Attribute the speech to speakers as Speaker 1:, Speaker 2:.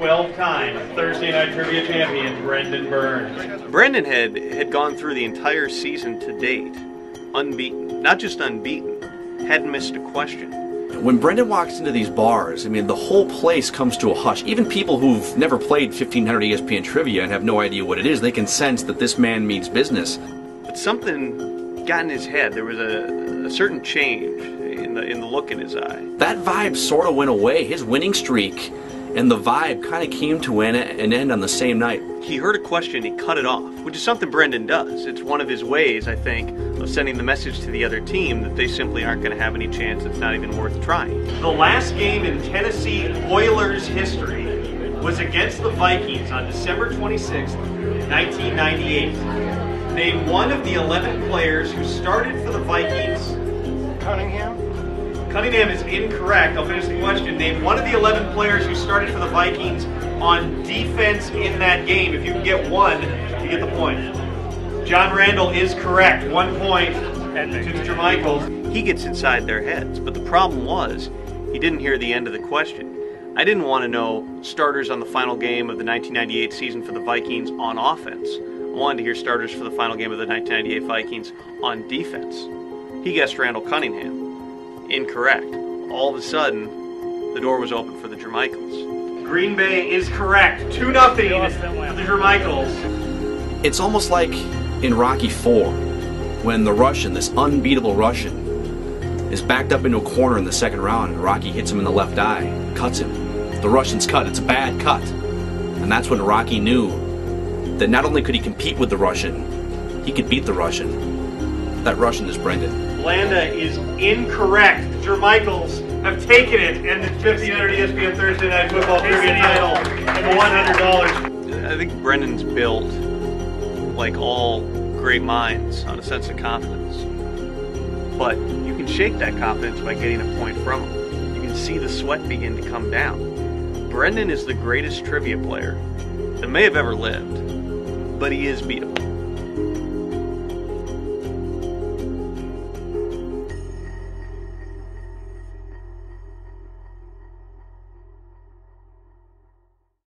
Speaker 1: 12-time Thursday Night Trivia champion, Brendan Burns.
Speaker 2: Brendan had gone through the entire season to date unbeaten. Not just unbeaten, hadn't missed a question.
Speaker 3: When Brendan walks into these bars, I mean, the whole place comes to a hush. Even people who've never played 1500 ESPN Trivia and have no idea what it is, they can sense that this man means business.
Speaker 2: But something got in his head. There was a certain change in the look in his eye.
Speaker 3: That vibe sort of went away. His winning streak and the vibe kind of came to an end on the same night.
Speaker 2: He heard a question, he cut it off, which is something Brendan does. It's one of his ways, I think, of sending the message to the other team that they simply aren't going to have any chance. It's not even worth trying.
Speaker 1: The last game in Tennessee Oilers history was against the Vikings on December 26th, 1998. Name one of the 11 players who started for the Vikings. Cunningham is incorrect. I'll finish the question. Name one of the 11 players who started for the Vikings on defense in that game. If you can get one, you get the point. John Randall is correct. 1 point to the Jermichaels.
Speaker 2: He gets inside their heads, but the problem was he didn't hear the end of the question. I didn't want to know starters on the final game of the 1998 season for the Vikings on offense. I wanted to hear starters for the final game of the 1998 Vikings on defense. He guessed Randall Cunningham. Incorrect. All of a sudden, the door was open for the Jermichaels.
Speaker 1: Green Bay is correct. 2-0 for the Jermichaels.
Speaker 3: It's almost like in Rocky IV, when the Russian, this unbeatable Russian, is backed up into a corner in the second round and Rocky hits him in the left eye, cuts him. The Russian's cut. It's a bad cut. And that's when Rocky knew that not only could he compete with the Russian, he could beat the Russian. That Russian is Brendan.
Speaker 1: Blanda is incorrect. The Jermichaels have taken it and the 1500 ESPN Thursday Night Football Trivia title and $100.
Speaker 2: I think Brendan's built, like all great minds, on a sense of confidence. But you can shake that confidence by getting a point from him. You can see the sweat begin to come down. Brendan is the greatest trivia player that may have ever lived, but he is beatable.